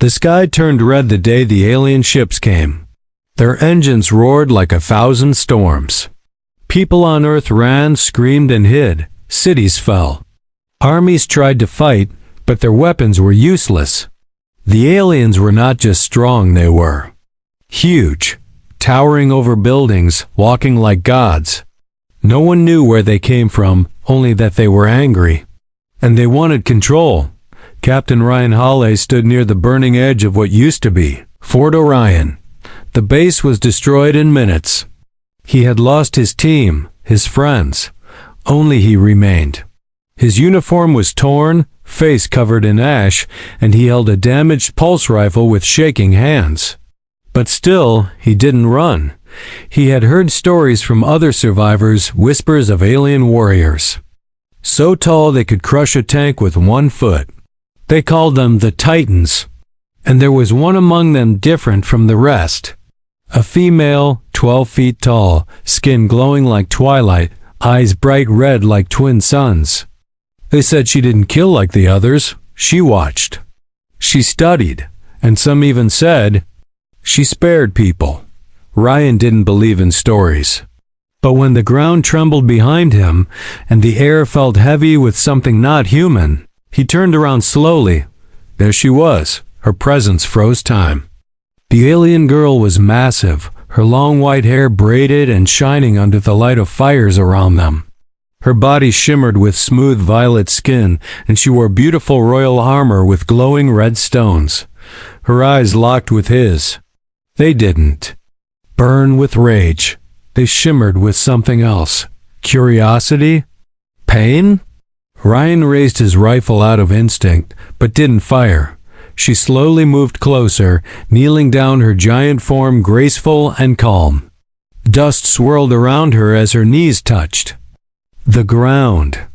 The sky turned red the day the alien ships came. Their engines roared like 1,000 storms. People on Earth ran, screamed, and hid. Cities fell. Armies tried to fight, but their weapons were useless. The aliens were not just strong, they were huge, towering over buildings, walking like gods. No one knew where they came from, only that they were angry. And they wanted control. Captain Ryan Hawley stood near the burning edge of what used to be Fort Orion. The base was destroyed in minutes. He had lost his team, his friends. Only he remained. His uniform was torn, face covered in ash, and he held a damaged pulse rifle with shaking hands. But still, he didn't run. He had heard stories from other survivors, whispers of alien warriors. So tall they could crush a tank with 1 foot. They called them the Titans. And there was one among them different from the rest. A female, 12 feet tall, skin glowing like twilight, eyes bright red like twin suns. They said she didn't kill like the others. She watched. She studied. And some even said she spared people. Ryan didn't believe in stories. But when the ground trembled behind him and the air felt heavy with something not human, he turned around slowly. There she was. Her presence froze time. The alien girl was massive, her long white hair braided and shining under the light of fires around them. Her body shimmered with smooth violet skin, and she wore beautiful royal armor with glowing red stones. Her eyes locked with his. They didn't burn with rage. They shimmered with something else. Curiosity? Pain? Ryan raised his rifle out of instinct, but didn't fire. She slowly moved closer, kneeling down, her giant form graceful and calm. Dust swirled around her as her knees touched the ground.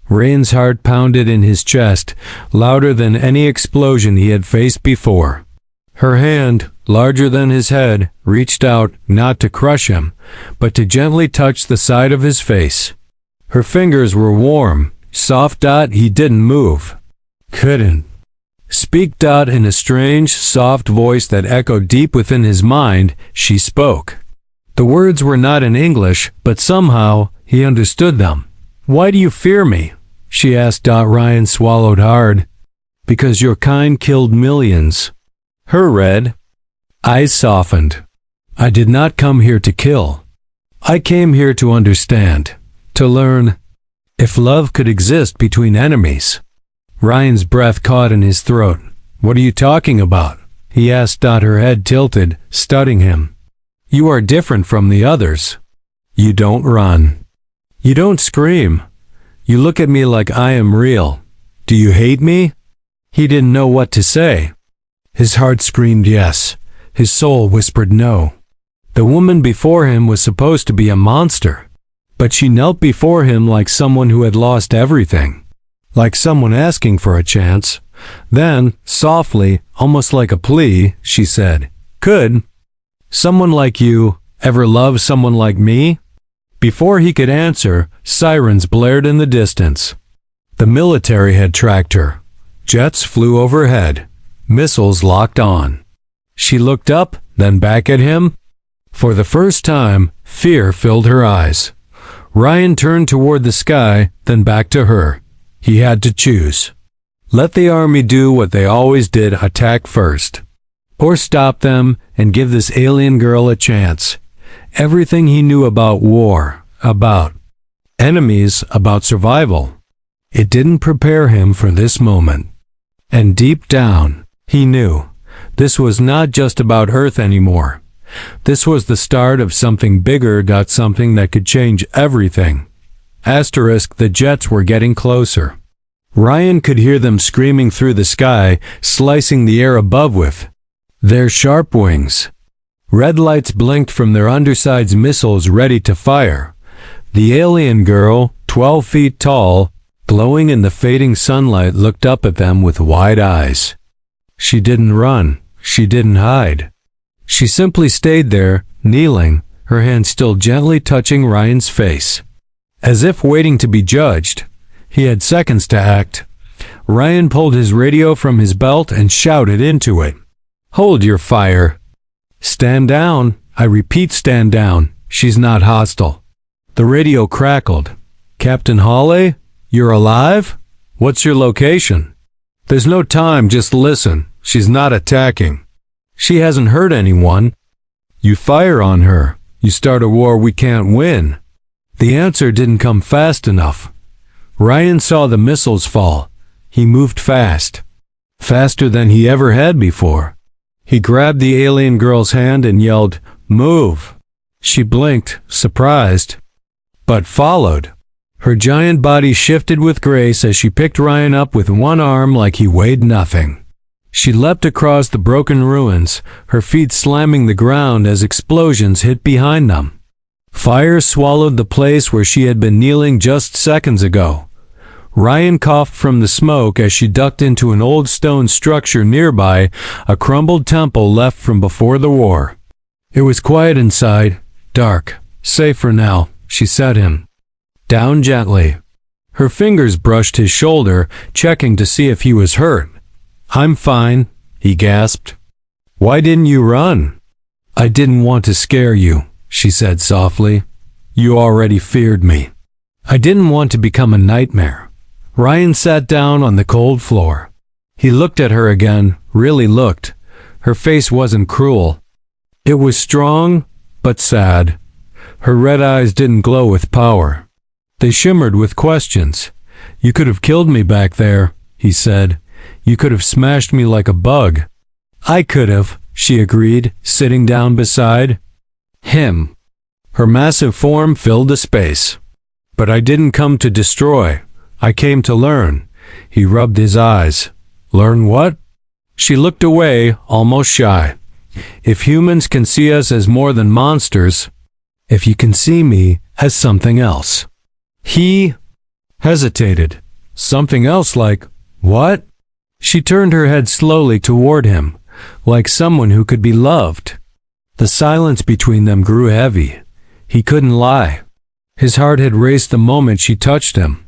Ryan's heart pounded in his chest, louder than any explosion he had faced before. Her hand, larger than his head, reached out, not to crush him, but to gently touch the side of his face. Her fingers were warm, soft. He didn't move. Couldn't speak. In a strange, soft voice that echoed deep within his mind, she spoke. The words were not in English, but somehow he understood them. Why do you fear me? She asked. Ryan swallowed hard. Because your kind killed millions. Her red eyes softened. I did not come here to kill. I came here to understand, to learn if love could exist between enemies. Ryan's breath caught in his throat. What are you talking about? He asked. Her head tilted, studying him. You are different from the others. You don't run. You don't scream. You look at me like I am real. Do you hate me? He didn't know what to say. His heart screamed yes. His soul whispered no. The woman before him was supposed to be a monster, but she knelt before him like someone who had lost everything, like someone asking for a chance. Then, softly, almost like a plea, she said, "Could someone like you ever love someone like me?" Before he could answer, sirens blared in the distance. The military had tracked her. Jets flew overhead. Missiles locked on. She looked up, then back at him. For the first time, fear filled her eyes. Ryan turned toward the sky, then back to her. He had to choose. Let the army do what they always did, attack first. Or stop them and give this alien girl a chance. Everything he knew about war, about enemies, about survival. It didn't prepare him for this moment. And deep down, he knew this was not just about Earth anymore. This was the start of something bigger, something that could change everything. The jets were getting closer. Ryan could hear them screaming through the sky, slicing the air above with their sharp wings. Red lights blinked from their undersides, missiles ready to fire. The alien girl, 12 feet tall, glowing in the fading sunlight, looked up at them with wide eyes. She didn't run. She didn't hide. She simply stayed there, kneeling, her hand still gently touching Ryan's face. As if waiting to be judged. He had seconds to act. Ryan pulled his radio from his belt and shouted into it. Hold your fire. Stand down. I repeat, stand down. She's not hostile. The radio crackled. Captain Hawley? You're alive? What's your location? There's no time, just listen. She's not attacking. She hasn't hurt anyone. You fire on her. You start a war we can't win. The answer didn't come fast enough. Ryan saw the missiles fall. He moved fast. Faster than he ever had before. He grabbed the alien girl's hand and yelled, "Move!" She blinked, surprised, but followed. Her giant body shifted with grace as she picked Ryan up with one arm like he weighed nothing. She leapt across the broken ruins, her feet slamming the ground as explosions hit behind them. Fire swallowed the place where she had been kneeling just seconds ago. Ryan coughed from the smoke as she ducked into an old stone structure nearby, a crumbled temple left from before the war. It was quiet inside, dark. Safe for now, she set him down gently. Her fingers brushed his shoulder, checking to see if he was hurt. I'm fine, he gasped. Why didn't you run? I didn't want to scare you, she said softly. You already feared me. I didn't want to become a nightmare. Ryan sat down on the cold floor. He looked at her again, really looked. Her face wasn't cruel. It was strong, but sad. Her red eyes didn't glow with power. They shimmered with questions. You could have killed me back there, he said. You could have smashed me like a bug. I could have, she agreed, sitting down beside him. Her massive form filled the space. But I didn't come to destroy. I came to learn. He rubbed his eyes. Learn what? She looked away, almost shy. If humans can see us as more than monsters, if you can see me as something else. He hesitated. Something else like, what? She turned her head slowly toward him, like someone who could be loved. The silence between them grew heavy. He couldn't lie. His heart had raced the moment she touched him.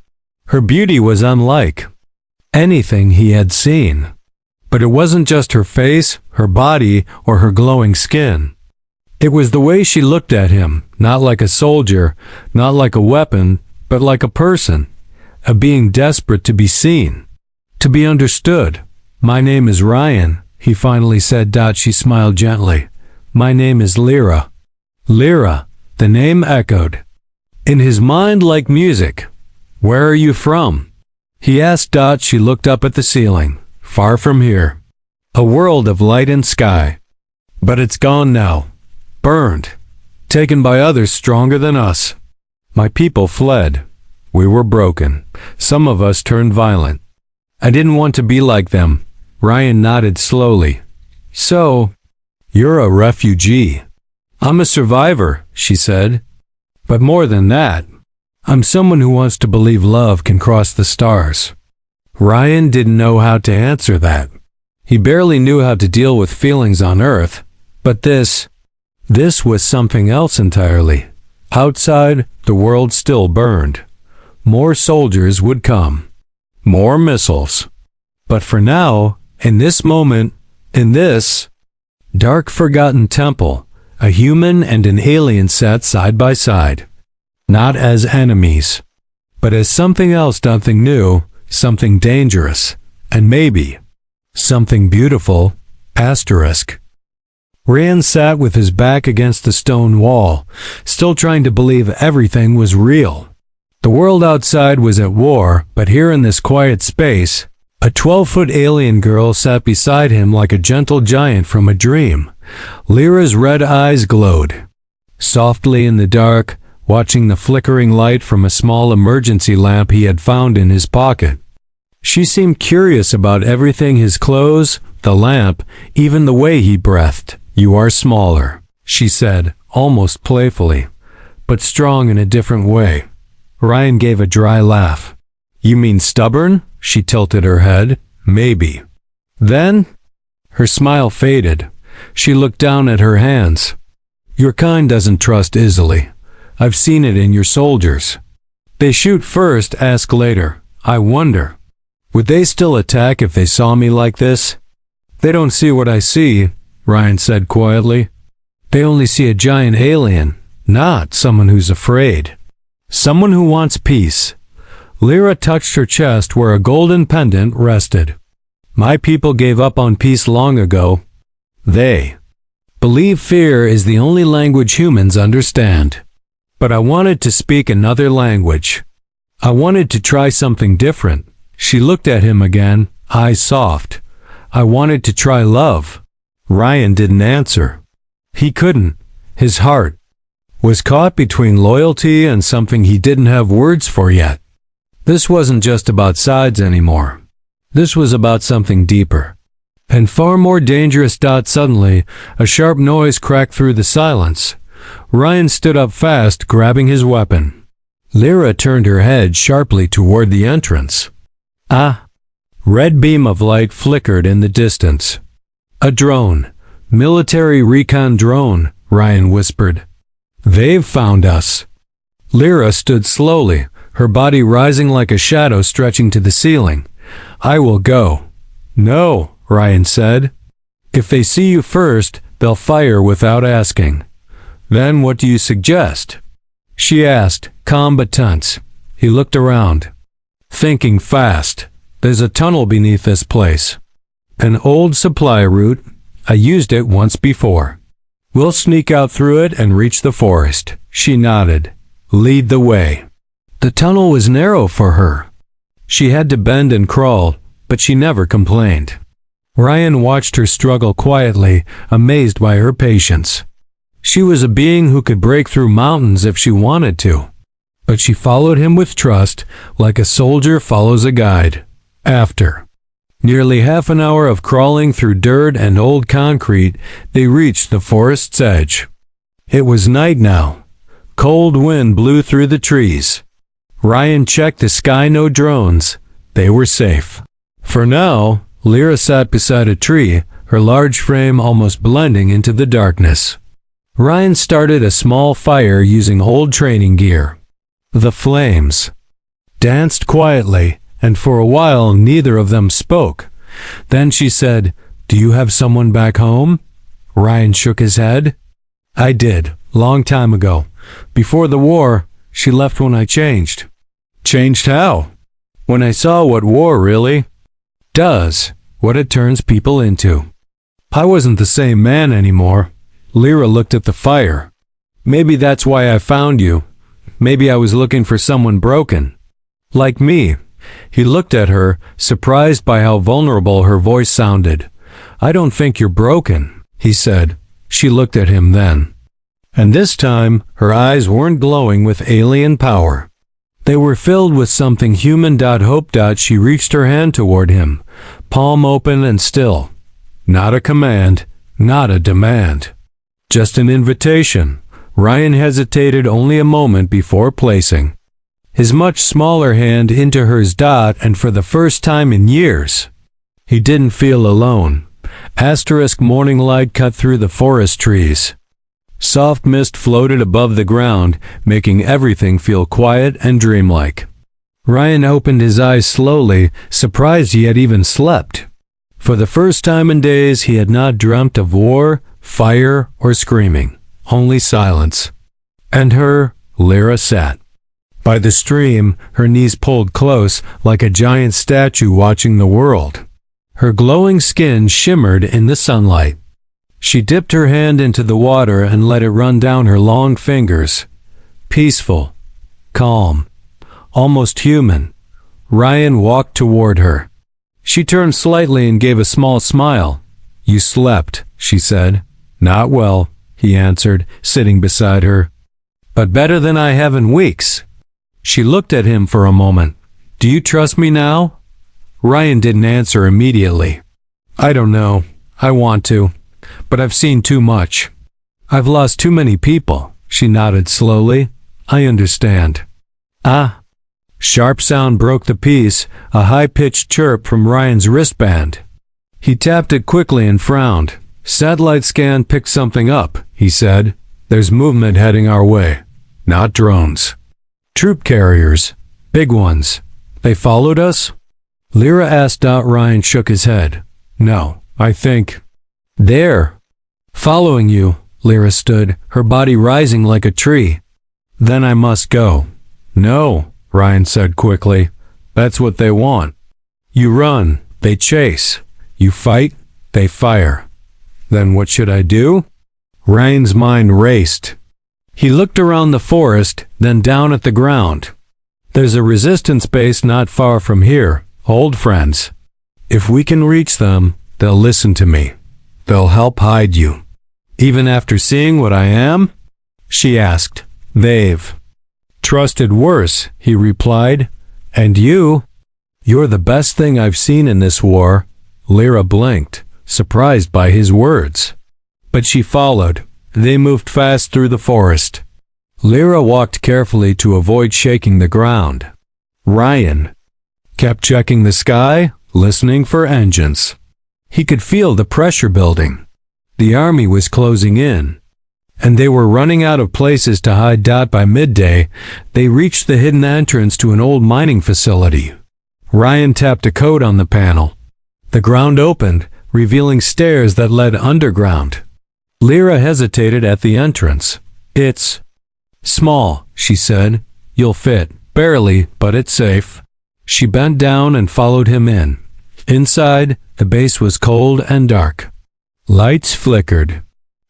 Her beauty was unlike anything he had seen. But it wasn't just her face, her body, or her glowing skin. It was the way she looked at him, not like a soldier, not like a weapon, but like a person, a being desperate to be seen, to be understood. My name is Ryan, he finally said. She smiled gently. My name is Lyra. Lyra, the name echoed in his mind like music. Where are you from? He asked. She looked up at the ceiling. Far from here. A world of light and sky. But it's gone now. Burned. Taken by others stronger than us. My people fled. We were broken. Some of us turned violent. I didn't want to be like them. Ryan nodded slowly. So, you're a refugee. I'm a survivor, she said. But more than that, I'm someone who wants to believe love can cross the stars. Ryan didn't know how to answer that. He barely knew how to deal with feelings on Earth. But this was something else entirely. Outside, the world still burned. More soldiers would come. More missiles. But for now, in this moment, in this dark forgotten temple, a human and an alien sat side by side. Not as enemies, but as something else, something new, something dangerous, and maybe something beautiful. Ryan sat with his back against the stone wall, still trying to believe everything was real. The world outside was at war, but here in this quiet space, a 12-foot alien girl sat beside him like a gentle giant from a dream. Lyra's red eyes glowed softly in the dark, watching the flickering light from a small emergency lamp he had found in his pocket. She seemed curious about everything: his clothes, the lamp, even the way he breathed. You are smaller, she said, almost playfully, but strong in a different way. Ryan gave a dry laugh. You mean stubborn? She tilted her head. Maybe. Then, her smile faded. She looked down at her hands. Your kind doesn't trust easily. I've seen it in your soldiers. They shoot first, ask later. I wonder. Would they still attack if they saw me like this? They don't see what I see, Ryan said quietly. They only see a giant alien, not someone who's afraid. Someone who wants peace. Lyra touched her chest where a golden pendant rested. My people gave up on peace long ago. They believe fear is the only language humans understand. But I wanted to speak another language. I wanted to try something different. She looked at him again, eyes soft. I wanted to try love. Ryan didn't answer. He couldn't. His heart was caught between loyalty and something he didn't have words for yet. This wasn't just about sides anymore. This was about something deeper. And far more dangerous. Suddenly, a sharp noise cracked through the silence. Ryan stood up fast, grabbing his weapon. Lyra turned her head sharply toward the entrance. Ah! Red beam of light flickered in the distance. A drone. Military recon drone, Ryan whispered. They've found us. Lyra stood slowly, her body rising like a shadow stretching to the ceiling. I will go. No, Ryan said. If they see you first, they'll fire without asking. Then what do you suggest? She asked, calm but tense. He looked around. Thinking fast. There's a tunnel beneath this place. An old supply route. I used it once before. We'll sneak out through it and reach the forest. She nodded. Lead the way. The tunnel was narrow for her. She had to bend and crawl, but she never complained. Ryan watched her struggle quietly, amazed by her patience. She was a being who could break through mountains if she wanted to. But she followed him with trust, like a soldier follows a guide. After nearly half an hour of crawling through dirt and old concrete, they reached the forest's edge. It was night now. Cold wind blew through the trees. Ryan checked the sky, no drones. They were safe. For now, Lyra sat beside a tree, her large frame almost blending into the darkness. Ryan started a small fire using old training gear. The flames danced quietly, and for a while neither of them spoke. Then she said, Do you have someone back home? Ryan shook his head. I did, long time ago. Before the war, she left when I changed. Changed how? When I saw what war really does, what it turns people into. I wasn't the same man anymore. Lyra looked at the fire. Maybe that's why I found you. Maybe I was looking for someone broken. Like me. He looked at her, surprised by how vulnerable her voice sounded. I don't think you're broken, he said. She looked at him then. And this time, her eyes weren't glowing with alien power. They were filled with something human. Hope. She reached her hand toward him, palm open and still. Not a command, not a demand. Just an invitation. Ryan hesitated only a moment before placing his much smaller hand into hers. And for the first time in years, he didn't feel alone. Morning light cut through the forest trees. Soft mist floated above the ground, making everything feel quiet and dreamlike. Ryan opened his eyes slowly, surprised he had even slept. For the first time in days, he had not dreamt of war, fire, or screaming. Only silence. And her, Lyra sat by the stream, her knees pulled close, like a giant statue watching the world. Her glowing skin shimmered in the sunlight. She dipped her hand into the water and let it run down her long fingers. Peaceful, calm, almost human. Ryan walked toward her. She turned slightly and gave a small smile. You slept, she said. Not well, he answered, sitting beside her. But better than I have in weeks. She looked at him for a moment. Do you trust me now? Ryan didn't answer immediately. I don't know. I want to. But I've seen too much. I've lost too many people. She nodded slowly. I understand. Ah. Sharp sound broke the peace, a high-pitched chirp from Ryan's wristband. He tapped it quickly and frowned. Satellite scan picked something up, he said. There's movement heading our way. Not drones. Troop carriers. Big ones. They followed us? Lyra asked. Ryan shook his head. No, I think. There. Following you, Lyra stood, her body rising like a tree. Then I must go. No, Ryan said quickly. That's what they want. You run, they chase. You fight, they fire. Then what should I do? Ryan's mind raced. He looked around the forest, then down at the ground. There's a resistance base not far from here, old friends. If we can reach them, they'll listen to me. They'll help hide you. Even after seeing what I am? She asked. They've trusted worse, he replied. And you? You're the best thing I've seen in this war. Lyra blinked, surprised by his words. But she followed. They moved fast through the forest. Lyra walked carefully to avoid shaking the ground. Ryan kept checking the sky, listening for engines. He could feel the pressure building. The army was closing in, and they were running out of places to hide. By midday, they reached the hidden entrance to an old mining facility. Ryan tapped a code on the panel. The ground opened, revealing stairs that led underground. Lyra hesitated at the entrance. It's small, she said. You'll fit. Barely, but it's safe. She bent down and followed him in. Inside, the base was cold and dark. Lights flickered.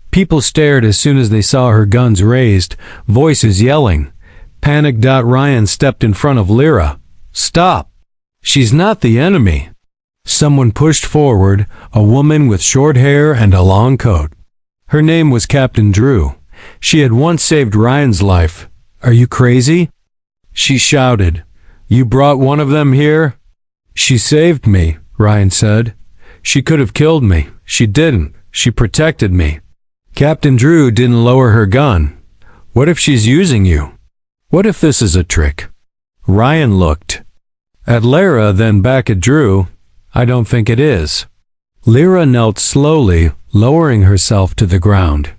People stared as soon as they saw her guns raised, voices yelling. Panicked. Ryan stepped in front of Lyra. Stop! She's not the enemy. Someone pushed forward, a woman with short hair and a long coat. Her name was Captain Drew. She had once saved Ryan's life. Are you crazy? She shouted. You brought one of them here? She saved me, Ryan said. She could have killed me. She didn't. She protected me. Captain Drew didn't lower her gun. What if she's using you? What if this is a trick? Ryan looked at Lyra, then back at Drew. I don't think it is. Lyra knelt slowly, lowering herself to the ground.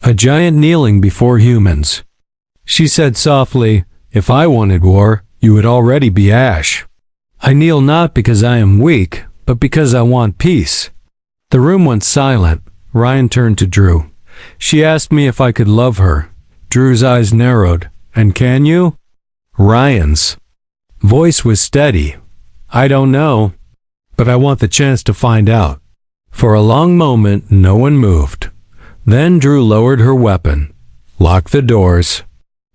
A giant kneeling before humans. She said softly, if I wanted war, you would already be ash. I kneel not because I am weak, but because I want peace. The room went silent. Ryan turned to Drew. She asked me if I could love her. Drew's eyes narrowed. And can you? Ryan's voice was steady. I don't know, but I want the chance to find out. For a long moment, no one moved. Then Drew lowered her weapon. Lock the doors.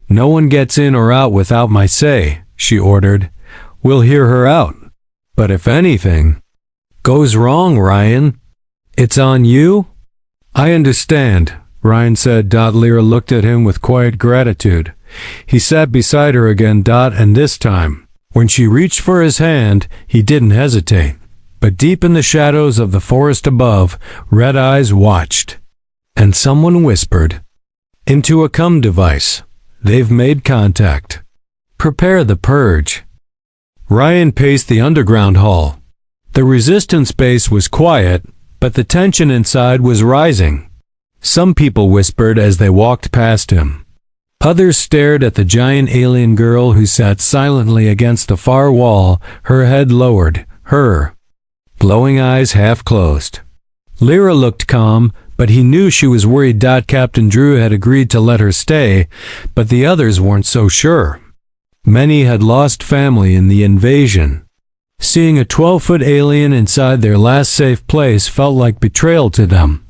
No one gets in or out without my say, she ordered. We'll hear her out. But if anything goes wrong, Ryan, it's on you? I understand, Ryan said. Lyra looked at him with quiet gratitude. He sat beside her again. And this time, when she reached for his hand, he didn't hesitate. But deep in the shadows of the forest above, red eyes watched. And someone whispered, into a cum device. They've made contact. Prepare the purge. Ryan paced the underground hall. The resistance base was quiet, but the tension inside was rising. Some people whispered as they walked past him. Others stared at the giant alien girl who sat silently against the far wall, her head lowered, her glowing eyes half closed. Lyra looked calm, but he knew she was worried. Captain Drew had agreed to let her stay, but the others weren't so sure. Many had lost family in the invasion. Seeing a 12-foot alien inside their last safe place felt like betrayal to them.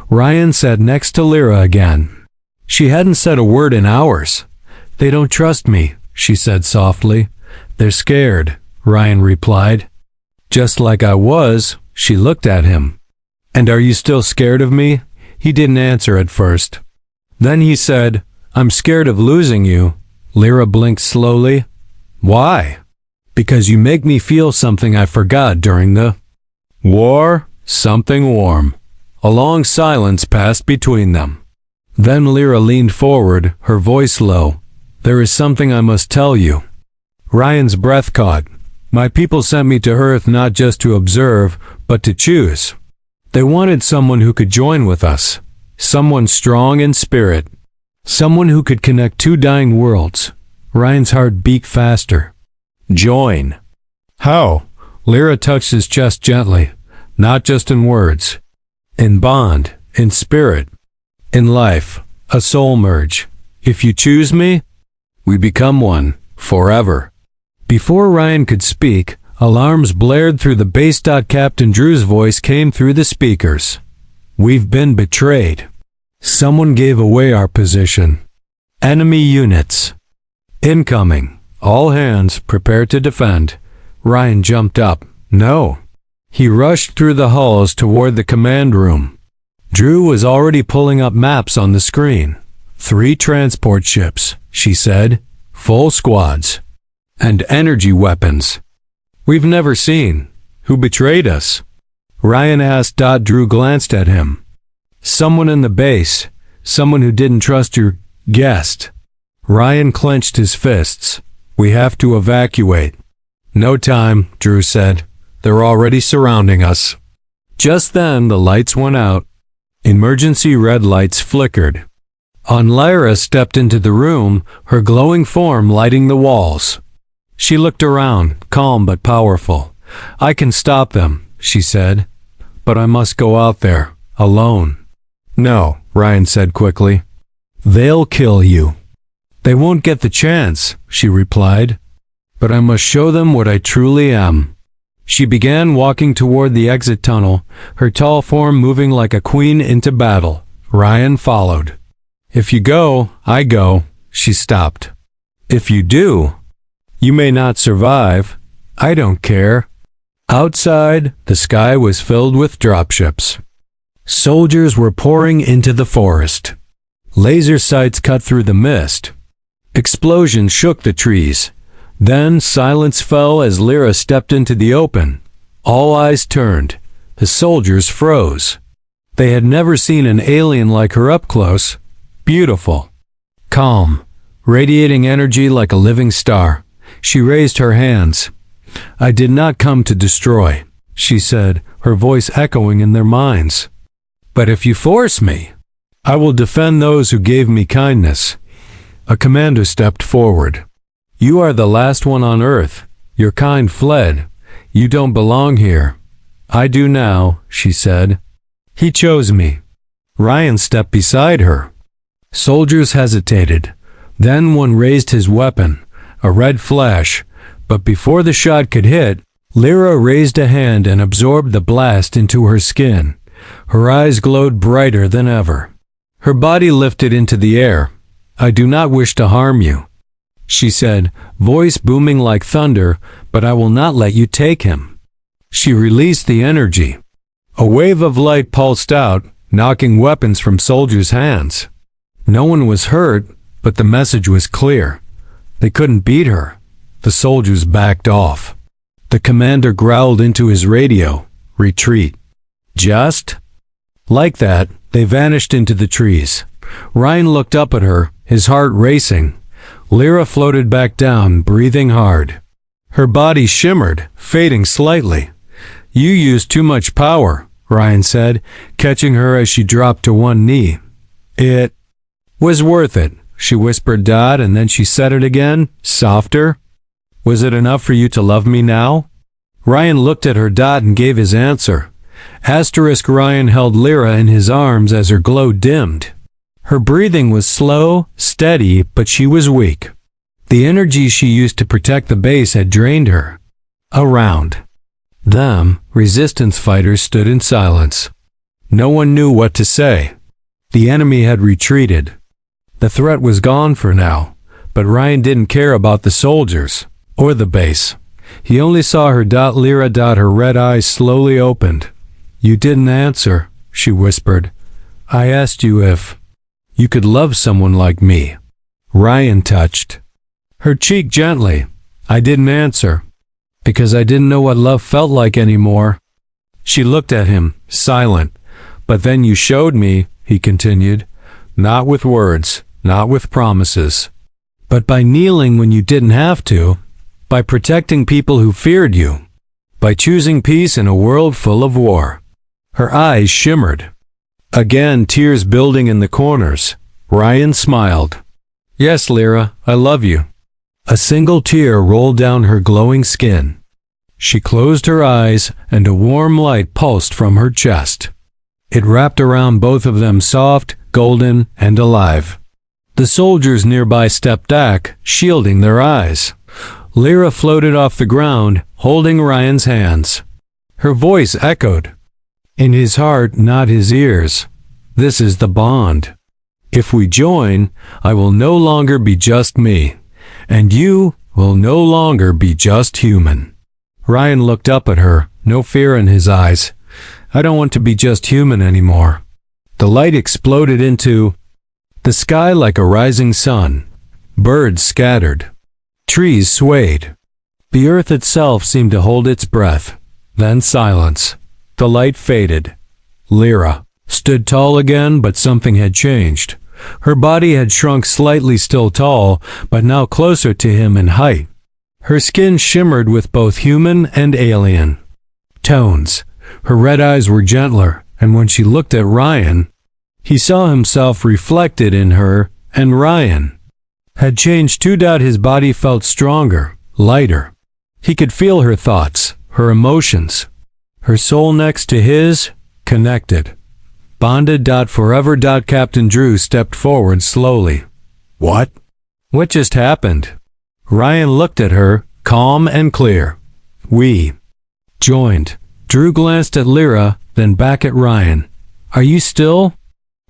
Ryan sat next to Lyra again. She hadn't said a word in hours. They don't trust me, she said softly. They're scared, Ryan replied. Just like I was, she looked at him. And are you still scared of me? He didn't answer at first. Then he said, I'm scared of losing you. Lyra blinked slowly. Why? Because you make me feel something I forgot during the war. Something warm. A long silence passed between them. Then Lyra leaned forward, her voice low. There is something I must tell you. Ryan's breath caught. My people sent me to Earth not just to observe, but to choose. They wanted someone who could join with us. Someone strong in spirit. Someone who could connect two dying worlds. Ryan's heart beat faster. Join. How? Lyra touched his chest gently, not just in words. In bond, in spirit, in life, a soul merge. If you choose me, we become one, forever. Before Ryan could speak, alarms blared through the base. Captain Drew's voice came through the speakers. We've been betrayed. Someone gave away our position. Enemy units. Incoming. All hands, prepare to defend. Ryan jumped up. No. He rushed through the halls toward the command room. Drew was already pulling up maps on the screen. 3 transport ships, she said. Full squads. And energy weapons. We've never seen. Who betrayed us? Ryan asked. Drew glanced at him. Someone in the base. Someone who didn't trust your guest. Ryan clenched his fists. We have to evacuate. No time, Drew said. They're already surrounding us. Just then the lights went out. Emergency red lights flickered. Lyra stepped into the room, her glowing form lighting the walls. She looked around, calm but powerful. I can stop them, she said. But I must go out there, alone. No, Ryan said quickly. They'll kill you. They won't get the chance, she replied. But I must show them what I truly am. She began walking toward the exit tunnel, her tall form moving like a queen into battle. Ryan followed. If you go, I go, she stopped. If you do, you may not survive. I don't care. Outside, the sky was filled with dropships. Soldiers were pouring into the forest. Laser sights cut through the mist. Explosions shook the trees. Then silence fell as Lyra stepped into the open. All eyes turned. The soldiers froze. They had never seen an alien like her up close. Beautiful. Calm. Radiating energy like a living star. She raised her hands. I did not come to destroy, she said, her voice echoing in their minds. But if you force me, I will defend those who gave me kindness. A commander stepped forward. You are the last one on Earth. Your kind fled. You don't belong here. I do now, she said. He chose me. Ryan stepped beside her. Soldiers hesitated. Then one raised his weapon, a red flash, but before the shot could hit, Lyra raised a hand and absorbed the blast into her skin. Her eyes glowed brighter than ever. Her body lifted into the air. I do not wish to harm you, she said, voice booming like thunder, but I will not let you take him. She released the energy. A wave of light pulsed out, knocking weapons from soldiers' hands. No one was hurt, but the message was clear. They couldn't beat her. The soldiers backed off. The commander growled into his radio, retreat. Just like that, they vanished into the trees. Ryan looked up at her, his heart racing. Lyra floated back down, breathing hard. Her body shimmered, fading slightly. You used too much power, Ryan said, catching her as she dropped to one knee. It was worth it, she whispered, and then she said it again, softer. Was it enough for you to love me now? Ryan looked at her, and gave his answer. Ryan held Lyra in his arms as her glow dimmed. Her breathing was slow, steady, but she was weak. The energy she used to protect the base had drained her. Around them, resistance fighters stood in silence. No one knew what to say. The enemy had retreated. The threat was gone for now, but Ryan didn't care about the soldiers or the base. He only saw her. Lyra. Her red eyes slowly opened. You didn't answer, she whispered. I asked you if you could love someone like me. Ryan touched her cheek gently. I didn't answer, because I didn't know what love felt like anymore. She looked at him, silent. But then you showed me, he continued, not with words, not with promises, but by kneeling when you didn't have to, by protecting people who feared you, by choosing peace in a world full of war. Her eyes shimmered. Again, tears building in the corners. Ryan smiled. Yes, Lyra, I love you. A single tear rolled down her glowing skin. She closed her eyes, and a warm light pulsed from her chest. It wrapped around both of them soft, golden, and alive. The soldiers nearby stepped back, shielding their eyes. Lyra floated off the ground, holding Ryan's hands. Her voice echoed. In his heart, not his ears. This is the bond. If we join, I will no longer be just me, and you will no longer be just human. Ryan looked up at her, no fear in his eyes. I don't want to be just human anymore. The light exploded into the sky like a rising sun. Birds scattered. Trees swayed. The earth itself seemed to hold its breath. Then silence. The light faded. Lyra stood tall again, but something had changed. Her body had shrunk slightly, still tall, but now closer to him in height. Her skin shimmered with both human and alien tones. Her red eyes were gentler, and when she looked at Ryan, he saw himself reflected in her, and Ryan had changed too. His body felt stronger, lighter. He could feel her thoughts, her emotions. Her soul next to his, connected. Bonded. Forever. Captain Drew stepped forward slowly. What? What just happened? Ryan looked at her, calm and clear. We joined. Drew glanced at Lyra, then back at Ryan. Are you still?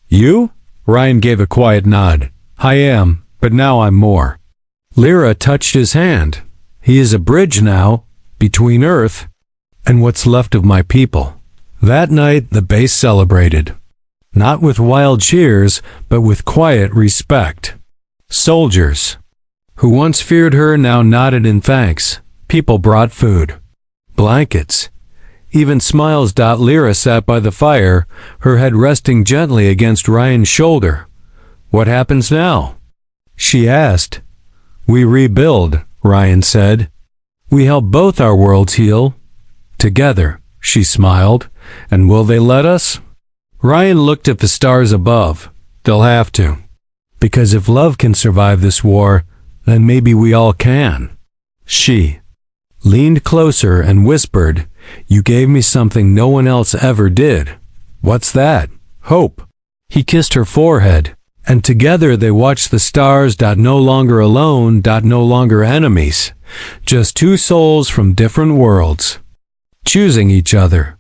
You? Ryan gave a quiet nod. I am, but now I'm more. Lyra touched his hand. He is a bridge now, between Earth and what's left of my people. That night the base celebrated. Not with wild cheers, but with quiet respect. Soldiers, who once feared her, now nodded in thanks. People brought food, blankets, even smiles. Lyra sat by the fire, her head resting gently against Ryan's shoulder. What happens now? She asked. We rebuild, Ryan said. We help both our worlds heal. Together, she smiled. And will they let us? Ryan looked at the stars above. They'll have to. Because if love can survive this war, then maybe we all can. She leaned closer and whispered, You gave me something no one else ever did. What's that? Hope. He kissed her forehead, and together they watched the stars. No longer alone. No longer enemies. Just two souls from different worlds, choosing each other.